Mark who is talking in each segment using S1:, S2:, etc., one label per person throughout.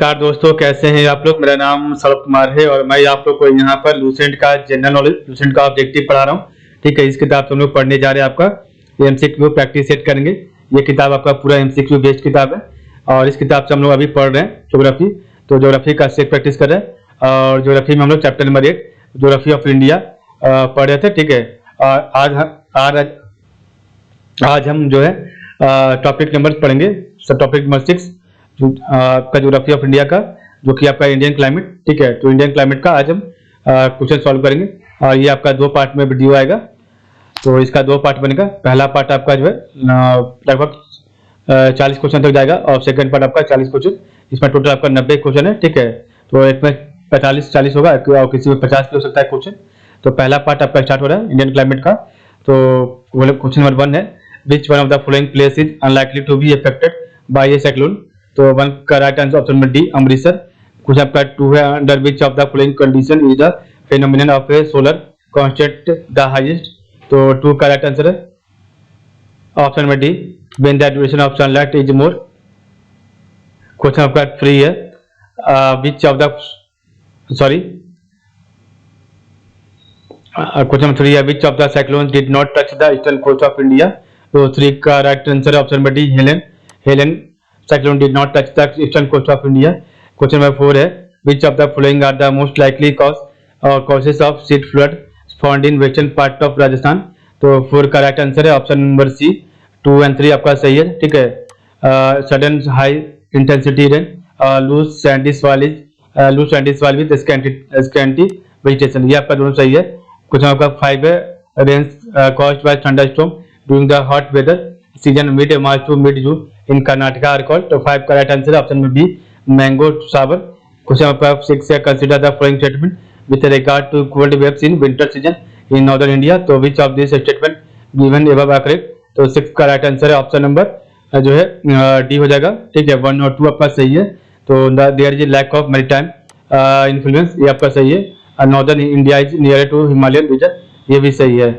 S1: नमस्कार दोस्तों, कैसे हैं आप लोग। मेरा नाम सौरभ कुमार है और मैं आप लोग को यहाँ पर लूसेंट का जनरल नॉलेज, लूसेंट का ऑब्जेक्टिव पढ़ा रहा हूँ। ठीक है, इस किताब से हम लोग पढ़ने जा रहे हैं। आपका एमसीक्यू प्रैक्टिस सेट करेंगे। ये किताब आपका पूरा एमसीक्यू बेस्ड किताब है और इस किताब से हम लोग अभी पढ़ रहे हैं ज्योग्राफी। तो ज्योग्राफी का सेट प्रैक्टिस कर रहे हैं और ज्योग्राफी में हम लोग chapter number 8 geography of India पढ़ रहे थे। ठीक है, और आज हम जो है टॉपिक नंबर पढ़ेंगे, सब टॉपिक नंबर 6 आपका ज्योग्राफी ऑफ इंडिया का, जो कि आपका इंडियन क्लाइमेट। ठीक है, तो इंडियन क्लाइमेट का आज हम क्वेश्चन सॉल्व करेंगे और ये आपका 2 पार्ट में वीडियो आएगा। तो इसका 2 पार्ट बनेगा। पहला पार्ट आपका जो है लगभग 40 क्वेश्चन तक जाएगा और सेकंड पार्ट आपका 40 क्वेश्चन। इसमें टोटल आपका 90 क्वेश्चन है। ठीक है, तो एक में 45-40 होगा और किसी में 50 भी हो सकता है क्वेश्चन। तो पहला पार्ट आपका स्टार्ट हो रहा है इंडियन क्लाइमेट का। तो क्वेश्चन नंबर 1 है, which one of the following place is unlikely to be affected by a cyclone. तो 1 का right answer option number D, Amritsar. कुछ आपका 2 है, under which of the following condition is the phenomenon of a solar constant the highest. तो 2 का right answer है option number D, when the duration of sunlight is more. Question आपका 3 है, which of the question number 3 है, which of the cyclone did not touch the eastern coast of India. तो 3 का right answer है option number D, Helen cyclone did not touch the eastern coast of India. Question number 4 है, which of the following are the most likely causes of seed flood found in western part of Rajasthan। तो 4 का right answer है option number C, 2 और 3 आपका सही है। ठीक है, sudden high intensity rain, loose sandy soil with scanty vegetation, ये आपका दोनों सही है। क्वेश्चन आपका 5 है, rains caused by thunderstorm during the hot weather season mid March to mid June in Karnataka are called. तो 5 का राइट आंसर है option number B, mango shower. Question number 6 है, consider the following statement with regard to cold waves in winter season in northern India. तो which of this statement given above are correct. तो 6 का right answer है option number जो है D हो जाएगा। ठीक है, 1 और 2 आपका सही है। तो there is lack of maritime influence, ये आपका सही है। Northern India is near to Himalayan region, ये भी सही है।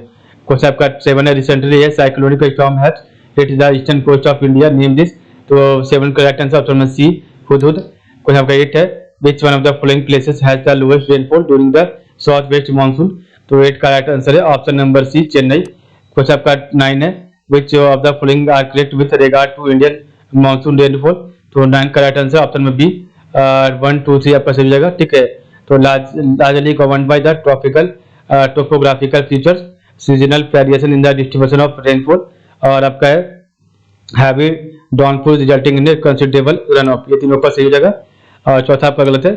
S1: क्वेश्चन आपका 7 है, रिसेंटली है cyclonic storm has hit the eastern coast of India, name this. तो 7 का right answer option number C, Hudhud. Question आपका 8 है, which one of the following places has the lowest rainfall during the south west monsoon. तो 8 का right answer है option number C, Chennai. Question आपका 9 है, which of the following are correct with regard to Indian monsoon rainfall. तो 9 का right answer option number B, 1, 2, 3 आपका सही हो जाएगा। ठीक है, तो largely governed by the tropical topographical features, seasonal variation in the distribution of rainfall, और आपका है heavy downfall resulting in considerable run of, ये तीनों का सही हो जाएगा। और चौथा आपका गलत है।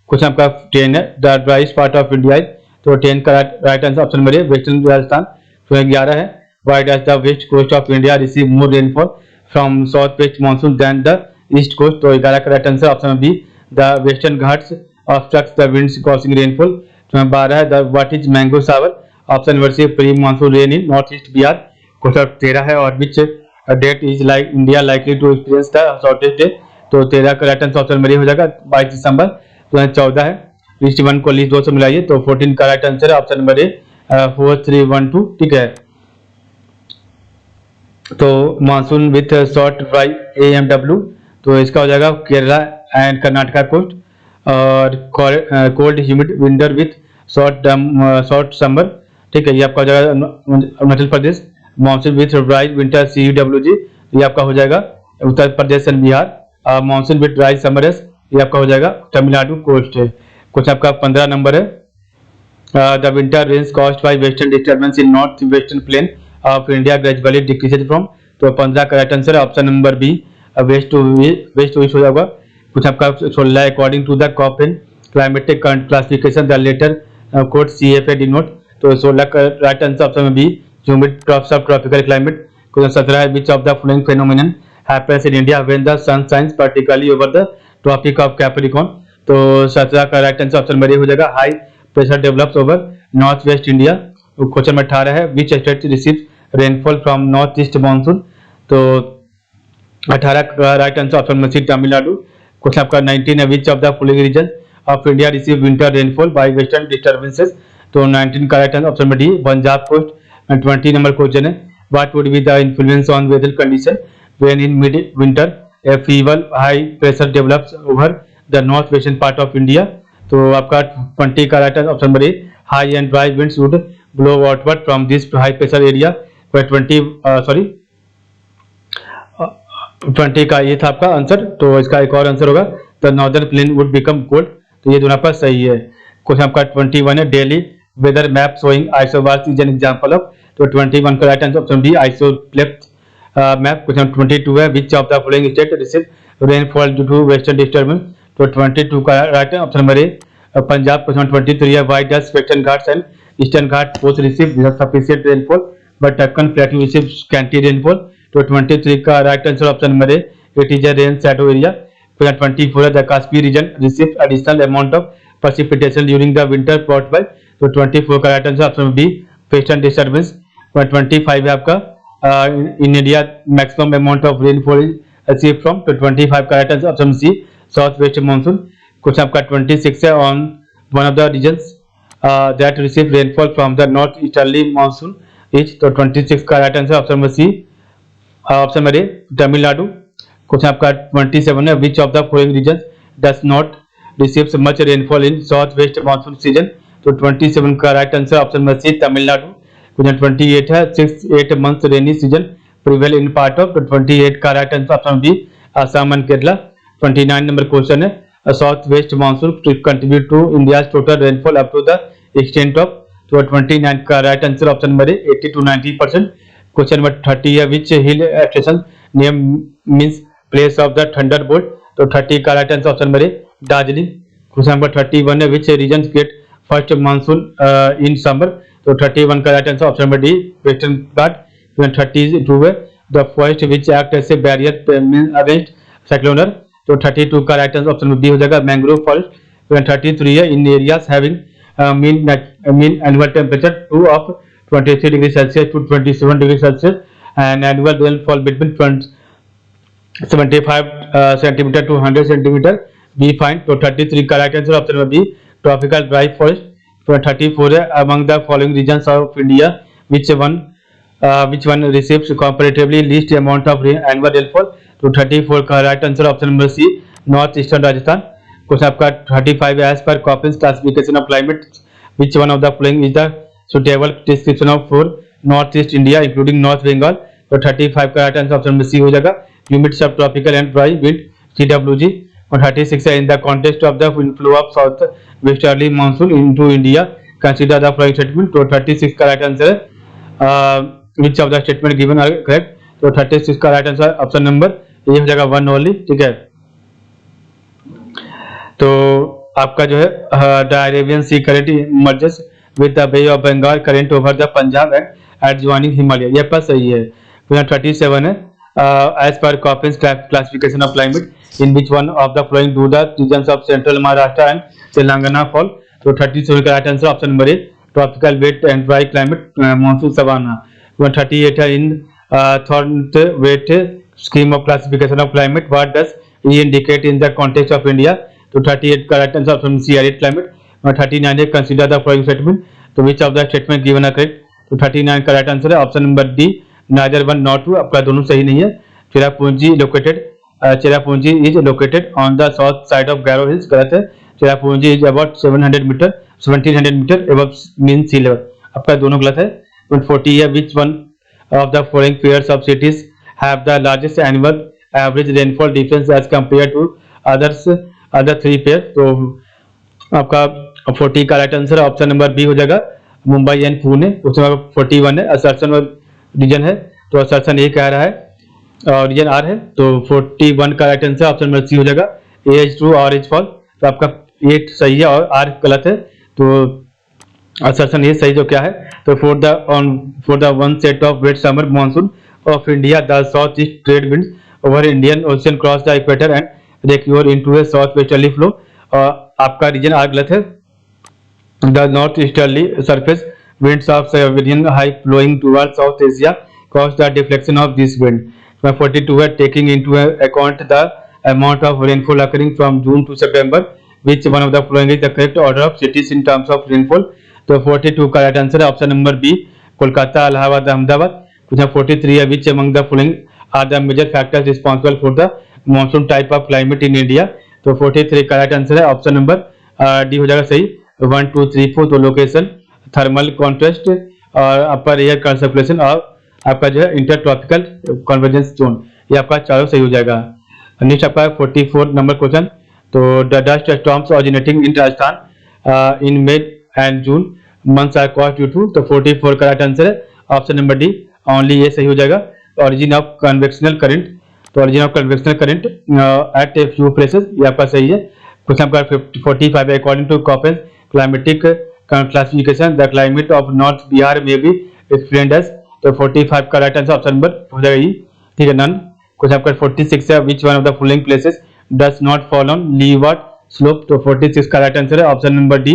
S1: क्वेश्चन आपका 10 है, the driest part of India. तो 10 का right answer option number A, western Rajasthan. तो 11 है, why does the west coast of India receive more rainfall from south west monsoon than the east coast. तो 11 का right answer option number B, the western Ghats obstructs the winds causing rainfall. तो 12 है, the what is mango shower, option number C, pre monsoon rain in north east Bihar. Question 13 है, और which date is like India likely to experience the shortest day. तो 13 का right answer option number A हो जाएगा, 22 दिसंबर। तो 14 है, list 1 को list 2 से मिलाइए। तो 14 का राइट आंसर है ऑप्शन नंबर ए, 4312। ठीक है, तो monsoon with short by AMW, तो इसका हो जाएगा केरला एंड कर्नाटका कोस्ट। और cold humid winter with short summer. ठीक है, ये आपका हो जाएगा Arunachal Pradesh. Monsoon with dry winter CUWG, ये आपका हो जाएगा Uttar Pradesh and Bihar. Monsoon with dry summers, ये आपका हो जाएगा तमिलनाडु कोस्ट। कुछ आपका 15 नंबर है, the winter rains caused by western disturbance in north western plain of India gradually decreases from. तो 15 का राइट आंसर है option number B, west to east हो जाएगा। कुछ आपका 16, according to the Koppen climatic classification the letter code CFA denote. तो 16 का right answer option में B, humid tropics of tropical climate. Question 17 है, which of the following phenomenon happens in India when the sun shines particularly over the tropic of Capricorn. तो 17 का right answer option number A हो जाएगा, high pressure develops over north west India. Question number 18 है, which state receives rainfall from north east monsoon. तो 18 का right answer option number C, Tamil Nadu. Question आपका 19 है, which of the following region of India receive winter rainfall by western disturbances. तो 19 का right answer option number D, Punjab coast. 20 number question है, what would be the influence on weather condition when in mid winter a feeble high pressure develops over the north western part of India. तो आपका 20 का right answer option number A, high and dry winds would blow outward from this high pressure area. 20 का ये था आपका answer. तो इसका एक और आंसर होगा, the northern plain would become cold. तो ये दोनों आपका सही है। क्वेश्चन आपका 21 है, daily weather map showing isobars is an example of. तो 21 का right answer option D, isopleth map. Question 22 है, which of the following state receive rainfall due to western disturbance. तो 22 का right option number A, Punjab. Question 23 है, why does western Ghats and eastern Ghat both receive sufficient rainfall but Deccan plateau receive scanty rainfall. तो 23 का right answer option number A, it is a rain shadow area. 24 है, the Kashmir region receive additional amount of precipitation during the winter brought by। तो 24 का right answer option B, western disturbance. 25 है आपका, in India maximum amount of rainfall is achieved from. तो 25 का right answer option C, south west monsoon. Question आपका 26 है, on one of the regions that receive rainfall from the north easterly monsoon is. तो 26 का right answer option number C, option number A, Tamil Nadu. Question आपका 27 है, which of the following regions does not receives much rainfall in south west monsoon season। तो 27 का right answer option number C, Tamil Nadu. Question 28 है, 6-8 months rainy season prevail in part of. तो 28 का right answer option B, Assam and Kerala. 29 number question है, south west monsoon contribute to India total rainfall up to the extent of. तो 29 का right answer option number A, 80 to 90%। Question number 30 है, which hill station name means place of the thunderbolt. तो 30 का right answer option number A, Darjeeling. Question number 31 है, which region get first monsoon in summer. तो 31 का right answer option number D, western Ghat. 32 है, the forest which act as a barrier against cyclones. तो 32 का right answer option number B हो जाएगा, mangrove forest. 33 है, in areas having mean annual temperature 2 of 23 degree Celsius to 27 degree Celsius and annual rainfall between 75 centimetre to 100 centimetre be fine. तो 33 का right answer option number B, tropical dry forest. 34 है, among the following regions of India which one receives comparatively least amount of annual rainfall. तो 34 का right answer option number C, north eastern Rajasthan. Question आपका 35 है, as per Koppen's classification of climate which one of the following is the suitable description of for north east India including north Bengal. तो 35 का right answer option number C हो जाएगा, humid sub tropical and dry wind CWG। और 36 है, in the context of the inflow of south westerly monsoon into India consider the following statement. तो 36 का right answer है, which of the statement given are correct. तो 36 का right answer option number ये हो जाएगा 1 ओनली, ठीक है। तो आपका जो है, the Arabian sea current merges with the bay of Bengal current over the Punjab and adjoining Himalaya, ये आपका सही है। 37 है, as per Koppin's classification of climate in which one of the following do the regions of central Maharashtra and Telangana fall। तो 37 का right answer option number A, tropical wet and dry climate monsoon savanna. 38 है, in Thornthwaite scheme of classification of climate what does E indicate in the context of India. तो 38 का right answer option C, arid climate. और 39 है, consider the following statement. तो which of the statement given are correct. तो 39 का right answer है option number D, neither one nor two, आपका दोनों सही नहीं है। Cherrapunji is located on the south side of Garo hills, गलत है। Cherrapunji is about 1700 metre above mean sea level, आपका दोनों गलत है। 40 है, which one of the following pairs of cities have the largest annual average rainfall difference as compare to other 3 pair. तो आपका 40 का right answer option number B हो जाएगा, मुंबई एंड पुणे। उसमें 41 है, असर्शन रीजन है। तो असर्शन ए कह रहा है और रीजन आर है। तो 41 का right answer option number C हो जाएगा, एज टू और एज फॉल। तो आपका 8 सही है और आर गलत है। तो असर्शन ए सही जो क्या है। तो for the onset of wet summer monsoon of India the south east trade winds over Indian ocean cross the equator and recurve into a south westerly flow. और आपका रीजन आर गलत है। The north easterly surface winds of Siberian high flowing towards South Asia cause the deflection of this wind। 42 है, taking into account the amount of rainfall occurring from June to September which one of the following is the correct order of cities in terms of rainfall। तो 42 का right answer है option number B, Kolkata, Allahabad, Ahmedabad. 43 है, which among the following are the major factors responsible for the monsoon type of climate in India। तो 43 का right answer है option number D हो जाएगा सही। 1 2 3 4 तो लोकेशन, थर्मल कॉन्ट्रास्ट और अपर एयर सर्कुलेशन और आपका जो है इंटर ट्रॉपिकल कन्वर्जेंस जोन, ये आपका चारों सही हो जाएगा। नेक्स्ट आपका 44 नंबर क्वेश्चन, तो the dust storms originating in Rajasthan in May and June months are caused due to, तो 44 का राइट आंसर है ऑप्शन नंबर डी, ओनली ये सही हो जाएगा। ऑरिजिन ऑफ कन्वेक्शनल करंट, तो origin of convectional current at a few places, ये आपका सही है। क्वेश्चन आपका 45 according to Koppen climatic classification the climate of north Bihar में भी एक्सप्लेन्ड एज, तो 45 का राइट आंसर ऑप्शन नंबर हो जाएगा, ठीक है, नन। क्वेश्चन आपका 46 है, which one of the following places does not fall on leeward slope, तो 46 का राइट आंसर है option number D,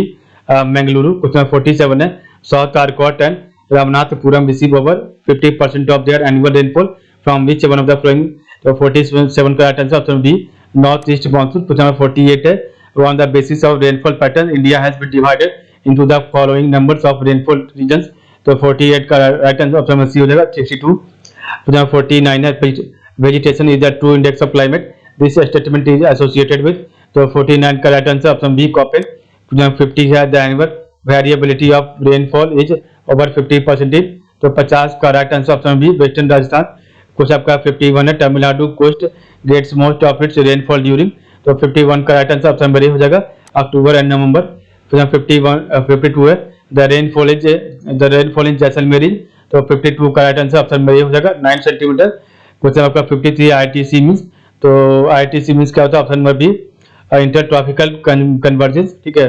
S1: Mangaluru. Question 47 है, south Arcot and Ramanathapuram receive over 50% of their annual rainfall from which one of the following, तो 47 का right answer option B, north east monsoon. Question 48 है, on the basis of rainfall pattern India has been divided into the following numbers of rainfall regions, तो 48 का right answer option number C हो जाएगा 62। Question 49 है, vegetation is the true index of climate, this statement is associated with, तो 49 का right answer option B कॉपेन। 50 है, the annual variability of rainfall is over 50%, तो 50 का right answer option B western Rajasthan. कुछ आपका 51 है, Tamil Nadu coast gets most of its rainfall during, तो 51 का right answer option number A हो जाएगा अक्टूबर एंड नवंबर। 52 है, द रेनफॉल इन जैसलमेर, तो 52 का right answer option number A हो जाएगा 9 सेंटीमीटर। क्वेश्चन आपका 53 आईटीसी मींस, तो आईटीसी मींस क्या होता है option number B, inter tropical convergence, ठीक है।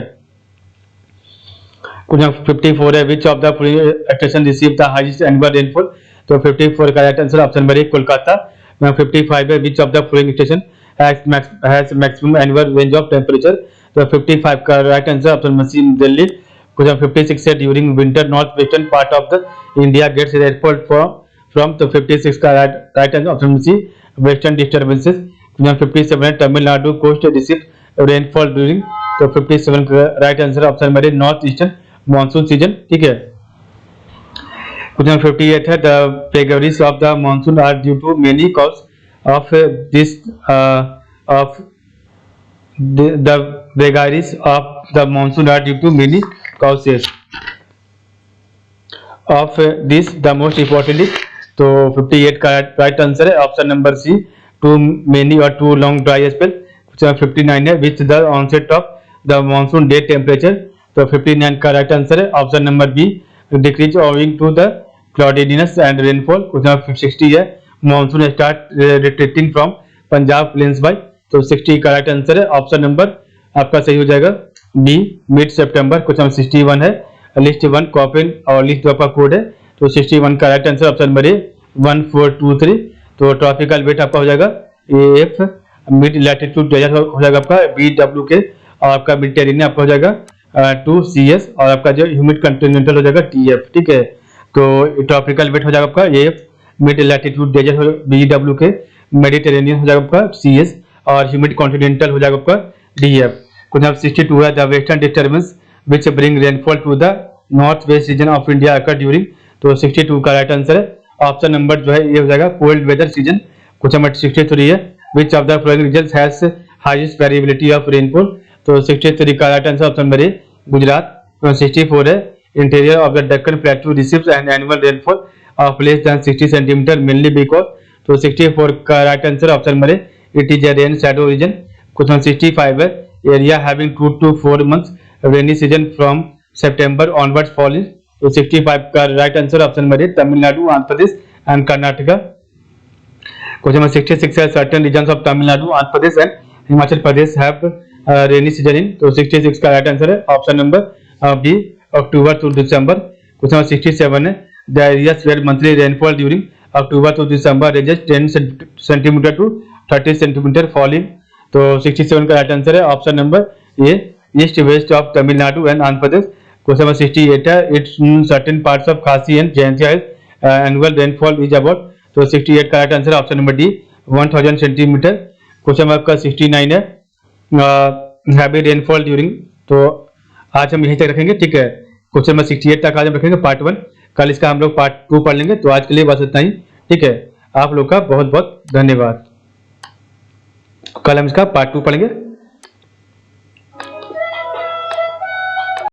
S1: क्वेश्चन 54 है, which of the station receive the highest annual rainfall, तो 54 का right answer option number A Kolkata. 55 है, which of the following station has maximum annual range of temperature, तो 55 का right answer option number C Delhi. Question 56 है, during winter north western part of the India gets rainfall from, तो 56 का right answer option C western disturbances. 57 है, Tamil Nadu coast receive rainfall during, तो 57 का right answer option number A north eastern monsoon season, ठीक है। Question 58 है, the vagaries of the monsoon are due to many cause of this of the vagaries of the monsoon are due to many causes of this, the most importantly, तो 58 का right answer है option number C, too many और too long dry spell. 59 है, which the onset of the monsoon day temperature, तो 59 का right answer है option number B, decrease owing to the cloudiness and rainfall. Question 60 है, monsoon start retreating from Punjab plains by, तो 60 का right answer है option number आपका सही हो जाएगा बी, मिड सितंबर। क्वेश्चन 61 है, लिस्ट 1 कॉपेन और लिस्ट 2 आपका कोड है, तो 61 का राइट आंसर ऑप्शन नंबर ए 1423, तो ट्रॉपिकल वेट आपका हो जाएगा एफ, मिड लैटिट्यूड डेजर्ट हो जाएगा आपका BW के, और आपका मेडिटेरेनियन आपका हो जाएगा 2CS, और आपका जो ह्यूमिड कॉन्टिनेंटल हो जाएगा TF, ठीक है। तो ट्रॉपिकल वेट हो जाएगा आपका F, mid latitude desert BW K, Mediterranean हो जाएगा आपका CS, और ह्यूमिड कॉन्टिनेंटल हो जाएगा आपका DF। क्वेश्चन 62 है, the western disturbance which bring rainfall to the north west region of India occur during, तो 62 का राइट आंसर है ऑप्शन नंबर जो है ये हो जाएगा cold weather season. Question number 63 है, which of the following regions has highest variability of rainfall, तो 63 का राइट आंसर ऑप्शन नंबर ए गुजरात। 64 है, interior of the Deccan Plateau receives an annual rainfall of less than 60 centimeter mainly because, तो 64 का right answer option number A it is a rain shadow region। Question 65 है, area having 2 to 4 months rainy season from September onwards fall, तो 65 का right answer option number A Tamil Nadu, Andhra Pradesh and Karnataka. Question number 66 है, certain regions of Tamil Nadu, Andhra Pradesh and Himachal Pradesh have rainy season in, तो 66 का right answer है option number B, October to December. Question number 67 है, the areas where monthly rainfall during October to December ranges 10 centimetre to 30 centimetre falling, तो 67 का right answer है option number A east west of Tamil Nadu and Andhra Pradesh. Question number 68 है, it's certain parts of Khasi and Jaintia annual rainfall is about, तो 68 का right answer option number D 1000 centimetre. Question number आपका 69 है, heavy rainfall during, तो आज हम यहीं तक रखेंगे, ठीक है। क्वेश्चन नंबर 68 तक आज हम रखेंगे पार्ट 1, कल इसका हम लोग पार्ट 2 पढ़ लेंगे, तो आज के लिए बस इतना ही, ठीक है। आप लोग का बहुत बहुत धन्यवाद, कल हम इसका पार्ट 2 पढ़ेंगे।